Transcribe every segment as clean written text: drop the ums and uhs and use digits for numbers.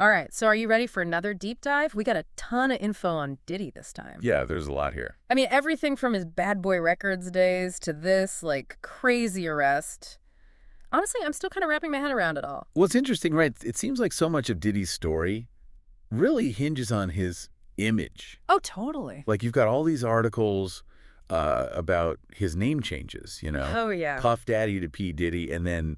All right, so are you ready for another deep dive? We got a ton of info on Diddy this time. Yeah, there's a lot here. I mean, everything from his Bad Boy Records days to this, like, crazy arrest. Honestly, I'm still kind of wrapping my head around it all. What's interesting, right? It seems like so much of Diddy's story really hinges on his image. Oh, totally. Like you've got all these articles about his name changes, Oh, yeah. Puff Daddy to P. Diddy, and then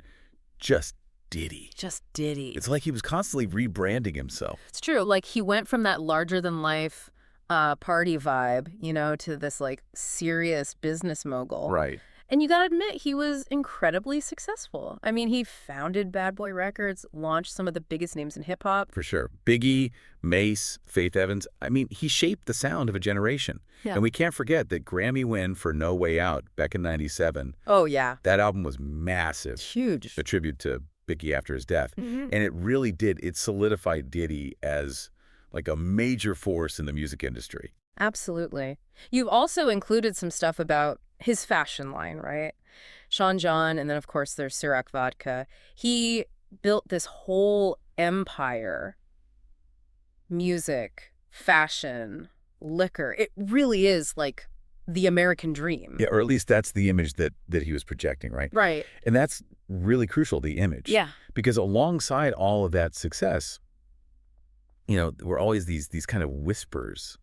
just Diddy. Just Diddy. It's like he was constantly rebranding himself. It's true. Like, he went from that larger-than-life party vibe, to this, like, serious business mogul. Right. And you gotta admit, he was incredibly successful. I mean, he founded Bad Boy Records, launched some of the biggest names in hip-hop. For sure. Biggie, Mace, Faith Evans. I mean, he shaped the sound of a generation. Yeah. And we can't forget that Grammy win for No Way Out back in '97. Oh, yeah. That album was massive. Huge. A tribute to Biggie after his death. Mm-hmm. And it really did. It solidified Diddy as like a major force in the music industry. Absolutely. You've also included some stuff about his fashion line, right? Sean John, and then, of course, there's Ciroc Vodka. He built this whole empire. Music, fashion, liquor. It really is like the American dream. Yeah, or at least that's the image that he was projecting, right? Right. And that's really crucial, the image. Yeah. Because alongside all of that success, were always these kind of whispers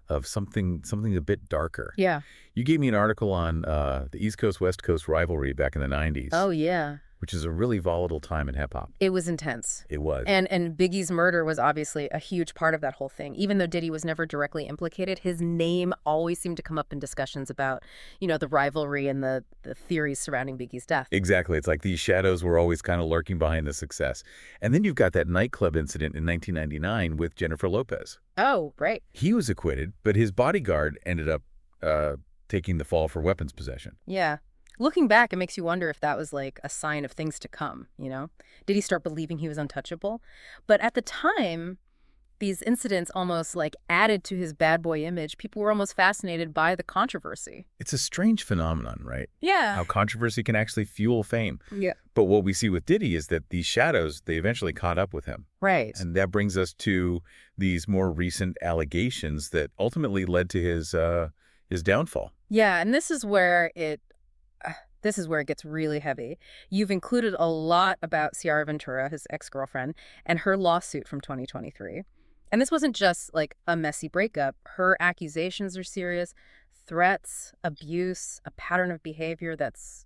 of something a bit darker. Yeah. You gave me an article on the East Coast-West Coast rivalry back in the '90s. Oh, yeah. Which is a really volatile time in hip-hop. It was intense. It was. And Biggie's murder was obviously a huge part of that whole thing. Even though Diddy was never directly implicated, his name always seemed to come up in discussions about, the rivalry and the theories surrounding Biggie's death. Exactly. It's like these shadows were always kind of lurking behind the success. And then you've got that nightclub incident in 1999 with Jennifer Lopez. Oh, right. He was acquitted, but his bodyguard ended up taking the fall for weapons possession. Yeah. Looking back, it makes you wonder if that was like a sign of things to come, Did he start believing he was untouchable? But at the time, these incidents almost like added to his bad boy image. People were almost fascinated by the controversy. It's a strange phenomenon, right? Yeah. How controversy can actually fuel fame. Yeah. But what we see with Diddy is that these shadows, they eventually caught up with him. Right. And that brings us to these more recent allegations that ultimately led to his downfall. Yeah, and this is where it gets really heavy. You've included a lot about Ciara Ventura, his ex-girlfriend, and her lawsuit from 2023. And this wasn't just like a messy breakup. Her accusations are serious. Threats, abuse, a pattern of behavior that's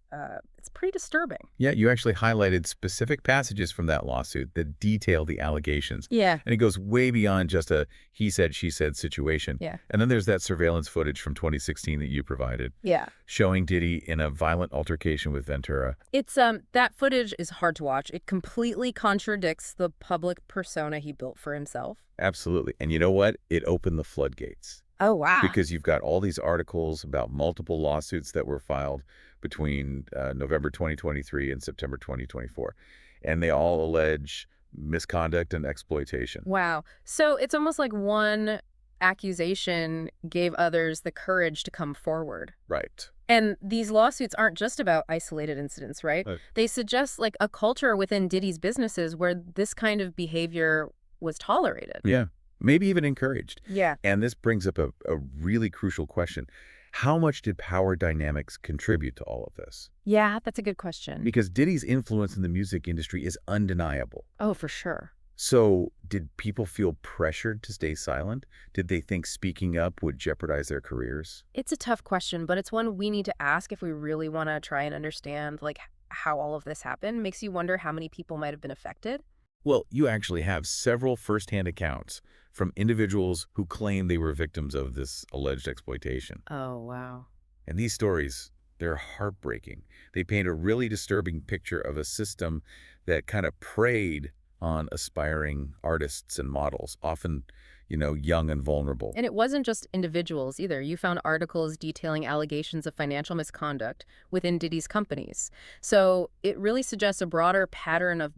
it's pretty disturbing. Yeah, you actually highlighted specific passages from that lawsuit that detail the allegations. Yeah. And it goes way beyond just a he said, she said situation. Yeah. And then there's that surveillance footage from 2016 that you provided. Yeah. Showing Diddy in a violent altercation with Ventura. It's that footage is hard to watch. It completely contradicts the public persona he built for himself. Absolutely. And you know what? It opened the floodgates. Oh, wow. Because you've got all these articles about multiple lawsuits that were filed between November 2023 and September 2024. And they all allege misconduct and exploitation. Wow. So it's almost like one accusation gave others the courage to come forward. Right. And these lawsuits aren't just about isolated incidents, right? They suggest like a culture within Diddy's businesses where this kind of behavior was tolerated. Yeah. Maybe even encouraged. Yeah. And this brings up a really crucial question. How much did power dynamics contribute to all of this? Yeah, that's a good question. Because Diddy's influence in the music industry is undeniable. Oh, for sure. So did people feel pressured to stay silent? Did they think speaking up would jeopardize their careers? It's a tough question, but it's one we need to ask if we really want to try and understand like how all of this happened. Makes you wonder how many people might have been affected. Well, you actually have several firsthand accounts from individuals who claim they were victims of this alleged exploitation. Oh, wow. And these stories, they're heartbreaking. They paint a really disturbing picture of a system that kind of preyed on aspiring artists and models, often, young and vulnerable. And it wasn't just individuals either. You found articles detailing allegations of financial misconduct within Diddy's companies. So it really suggests a broader pattern of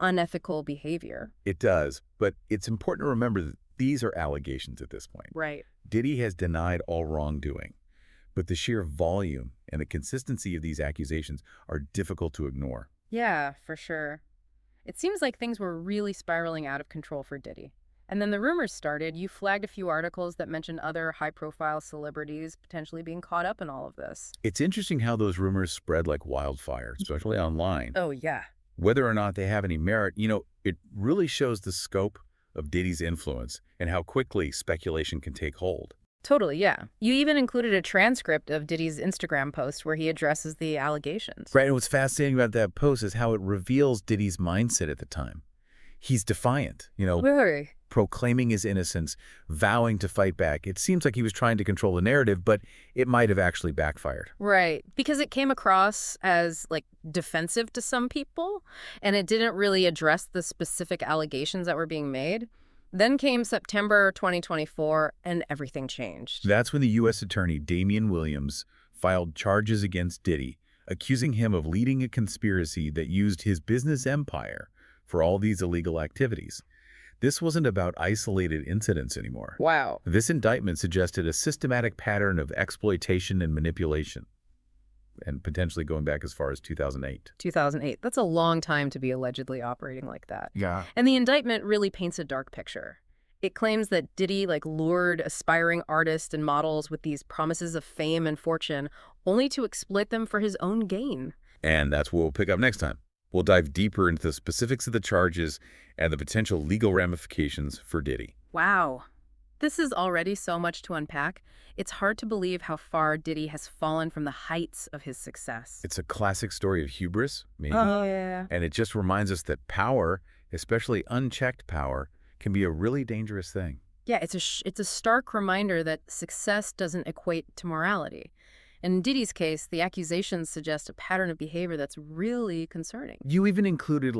unethical behavior. It does, but it's important to remember that these are allegations at this point. Right. Diddy has denied all wrongdoing, but the sheer volume and the consistency of these accusations are difficult to ignore. Yeah, for sure. It seems like things were really spiraling out of control for Diddy. And then the rumors started. You flagged a few articles that mentioned other high-profile celebrities potentially being caught up in all of this. It's interesting how those rumors spread like wildfire, especially online. Oh, yeah. Whether or not they have any merit, it really shows the scope of Diddy's influence and how quickly speculation can take hold. Totally, yeah. You even included a transcript of Diddy's Instagram post where he addresses the allegations. Right, and what's fascinating about that post is how it reveals Diddy's mindset at the time. He's defiant, Very. proclaiming his innocence, vowing to fight back. It seems like he was trying to control the narrative, but it might have actually backfired. Right, because it came across as, like, defensive to some people, and it didn't really address the specific allegations that were being made. Then came September 2024, and everything changed. That's when the U.S. Attorney Damian Williams filed charges against Diddy, accusing him of leading a conspiracy that used his business empire for all these illegal activities. This wasn't about isolated incidents anymore. Wow. This indictment suggested a systematic pattern of exploitation and manipulation, and potentially going back as far as 2008. 2008. That's a long time to be allegedly operating like that. Yeah. And the indictment really paints a dark picture. It claims that Diddy, lured aspiring artists and models with these promises of fame and fortune, only to exploit them for his own gain. And that's what we'll pick up next time. We'll dive deeper into the specifics of the charges and the potential legal ramifications for Diddy. Wow. This is already so much to unpack. It's hard to believe how far Diddy has fallen from the heights of his success. It's a classic story of hubris, maybe. Oh, yeah. And it just reminds us that power, especially unchecked power, can be a really dangerous thing. Yeah, it's a stark reminder that success doesn't equate to morality. In Diddy's case, the accusations suggest a pattern of behavior that's really concerning. You even included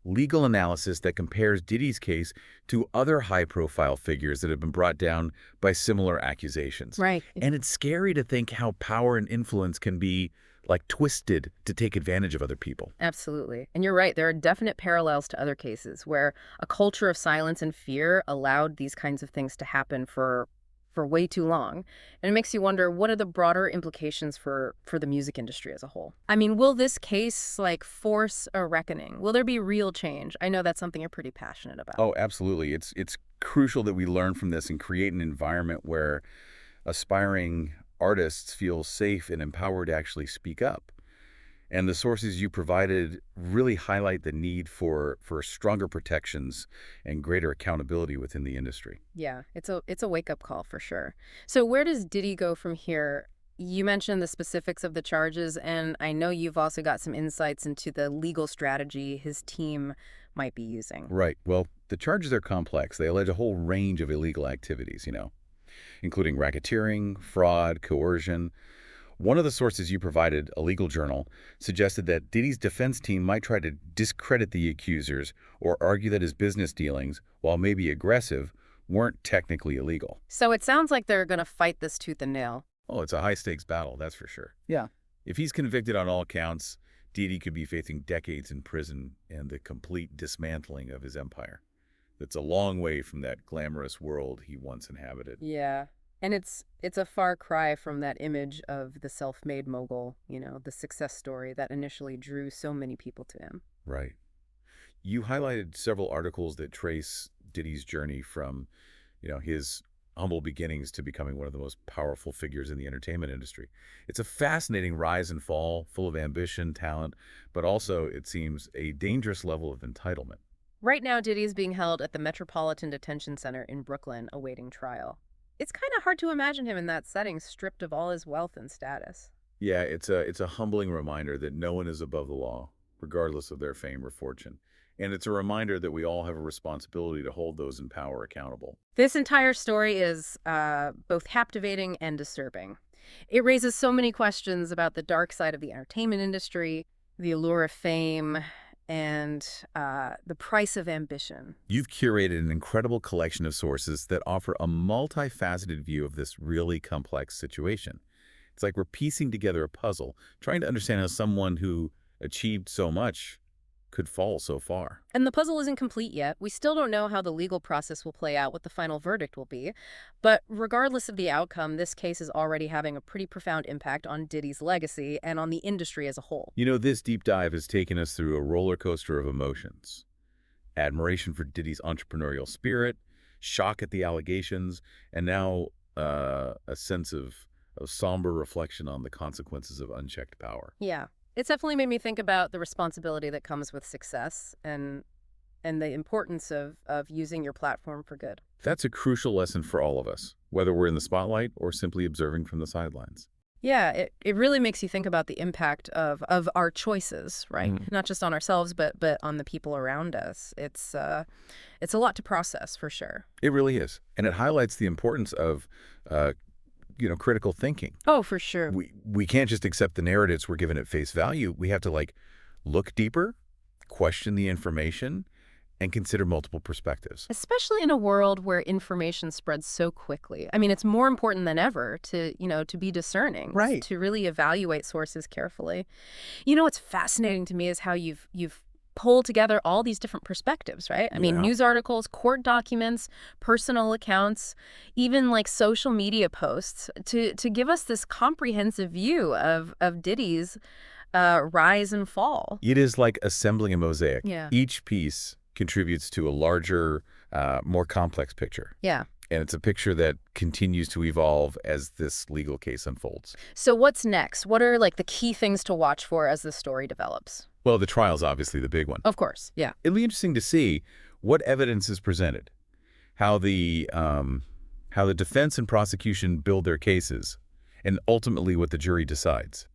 legal analysis that compares Diddy's case to other high-profile figures that have been brought down by similar accusations. Right. And it's scary to think how power and influence can be twisted to take advantage of other people. Absolutely. And you're right, there are definite parallels to other cases where a culture of silence and fear allowed these kinds of things to happen for way too long. And it makes you wonder, what are the broader implications for the music industry as a whole? I mean, will this case force a reckoning? Will there be real change? I know that's something you're pretty passionate about. Oh, absolutely. It's crucial that we learn from this and create an environment where aspiring artists feel safe and empowered to actually speak up. And the sources you provided really highlight the need for stronger protections and greater accountability within the industry. Yeah, it's a wake-up call for sure. So where does Diddy go from here? You mentioned the specifics of the charges, and I know you've also got some insights into the legal strategy his team might be using. Right. Well, the charges are complex. They allege a whole range of illegal activities, including racketeering, fraud, coercion. One of the sources you provided, a legal journal, suggested that Diddy's defense team might try to discredit the accusers or argue that his business dealings, while maybe aggressive, weren't technically illegal. So it sounds like they're going to fight this tooth and nail. Oh, it's a high-stakes battle, that's for sure. Yeah. If he's convicted on all counts, Diddy could be facing decades in prison and the complete dismantling of his empire. That's a long way from that glamorous world he once inhabited. Yeah. And it's a far cry from that image of the self-made mogul, the success story that initially drew so many people to him. Right. You highlighted several articles that trace Diddy's journey from, his humble beginnings to becoming one of the most powerful figures in the entertainment industry. It's a fascinating rise and fall, full of ambition, talent, but also, it seems, a dangerous level of entitlement. Right now, Diddy is being held at the Metropolitan Detention Center in Brooklyn, awaiting trial. It's kind of hard to imagine him in that setting, stripped of all his wealth and status. Yeah, it's a humbling reminder that no one is above the law, regardless of their fame or fortune. And it's a reminder that we all have a responsibility to hold those in power accountable. This entire story is both captivating and disturbing. It raises so many questions about the dark side of the entertainment industry, the allure of fame, and the price of ambition. You've curated an incredible collection of sources that offer a multifaceted view of this really complex situation. It's like we're piecing together a puzzle, trying to understand how someone who achieved so much could fall so far. And the puzzle isn't complete yet. We still don't know how the legal process will play out, what the final verdict will be. But regardless of the outcome, this case is already having a pretty profound impact on Diddy's legacy and on the industry as a whole. This deep dive has taken us through a roller coaster of emotions. admiration for Diddy's entrepreneurial spirit, shock at the allegations, and now a sense of somber reflection on the consequences of unchecked power. Yeah. It's definitely made me think about the responsibility that comes with success and the importance of using your platform for good. That's a crucial lesson for all of us, whether we're in the spotlight or simply observing from the sidelines. Yeah, it really makes you think about the impact of our choices, right? Not just on ourselves, but on the people around us. It's a lot to process for sure. It really is. And it highlights the importance of, uh, critical thinking. Oh, for sure. We can't just accept the narratives we're given at face value. We have to, look deeper, question the information, and consider multiple perspectives. Especially in a world where information spreads so quickly. I mean, it's more important than ever to be discerning, Right. to really evaluate sources carefully. You know, what's fascinating to me is how you've pulled together all these different perspectives, right? I mean, Yeah. news articles, court documents, personal accounts, even like social media posts to give us this comprehensive view of Diddy's rise and fall. It is like assembling a mosaic. Yeah. Each piece contributes to a larger, more complex picture. Yeah. And it's a picture that continues to evolve as this legal case unfolds. So what's next? What are like the key things to watch for as the story develops? Well, the trial's obviously the big one. Of course. Yeah. It'll be interesting to see what evidence is presented, how the defense and prosecution build their cases, and ultimately what the jury decides.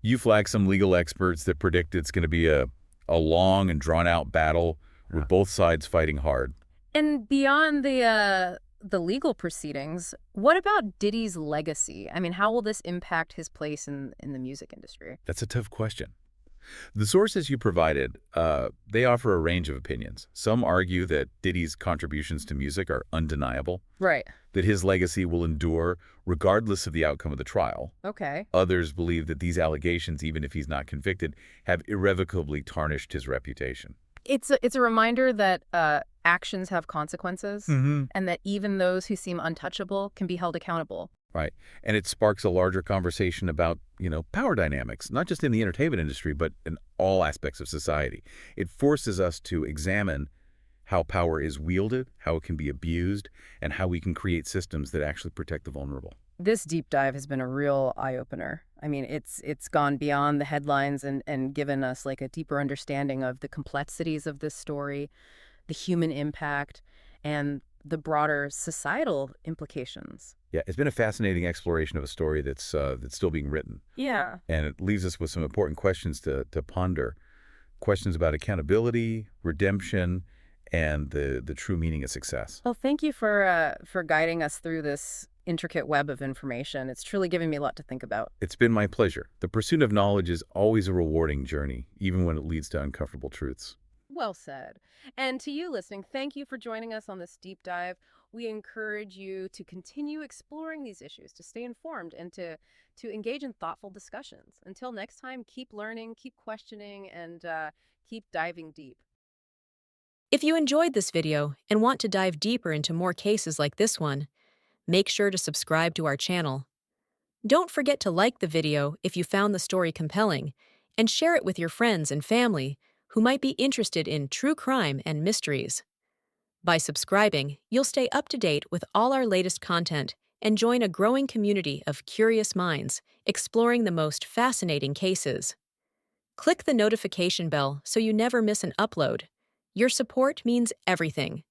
You flag some legal experts that predict it's going to be a long and drawn-out battle with both sides fighting hard. And beyond the legal proceedings, what about Diddy's legacy? I mean, how will this impact his place in the music industry? That's a tough question. The sources you provided, they offer a range of opinions. Some argue that Diddy's contributions to music are undeniable, Right. that his legacy will endure regardless of the outcome of the trial. Okay. Others believe that these allegations, even if he's not convicted, have irrevocably tarnished his reputation. It's a reminder that actions have consequences Mm-hmm. and that even those who seem untouchable can be held accountable. Right. And it sparks a larger conversation about, power dynamics, not just in the entertainment industry, but in all aspects of society. It forces us to examine how power is wielded, how it can be abused, and how we can create systems that actually protect the vulnerable. This deep dive has been a real eye-opener. I mean, it's gone beyond the headlines and given us like a deeper understanding of the complexities of this story, the human impact, and the broader societal implications. Yeah, it's been a fascinating exploration of a story that's still being written, Yeah. and it leaves us with some important questions to ponder. Questions about accountability, redemption, and the true meaning of success. Well, thank you for guiding us through this intricate web of information. It's truly given me a lot to think about. It's been my pleasure. The pursuit of knowledge is always a rewarding journey, even when it leads to uncomfortable truths. Well said. And to you listening, thank you for joining us on this deep dive. We encourage you to continue exploring these issues, to stay informed, and to engage in thoughtful discussions. Until next time, keep learning, keep questioning, and keep diving deep. If you enjoyed this video and want to dive deeper into more cases like this one, make sure to subscribe to our channel. Don't forget to like the video if you found the story compelling, and share it with your friends and family who might be interested in true crime and mysteries. By subscribing, you'll stay up to date with all our latest content and join a growing community of curious minds exploring the most fascinating cases. Click the notification bell so you never miss an upload. Your support means everything.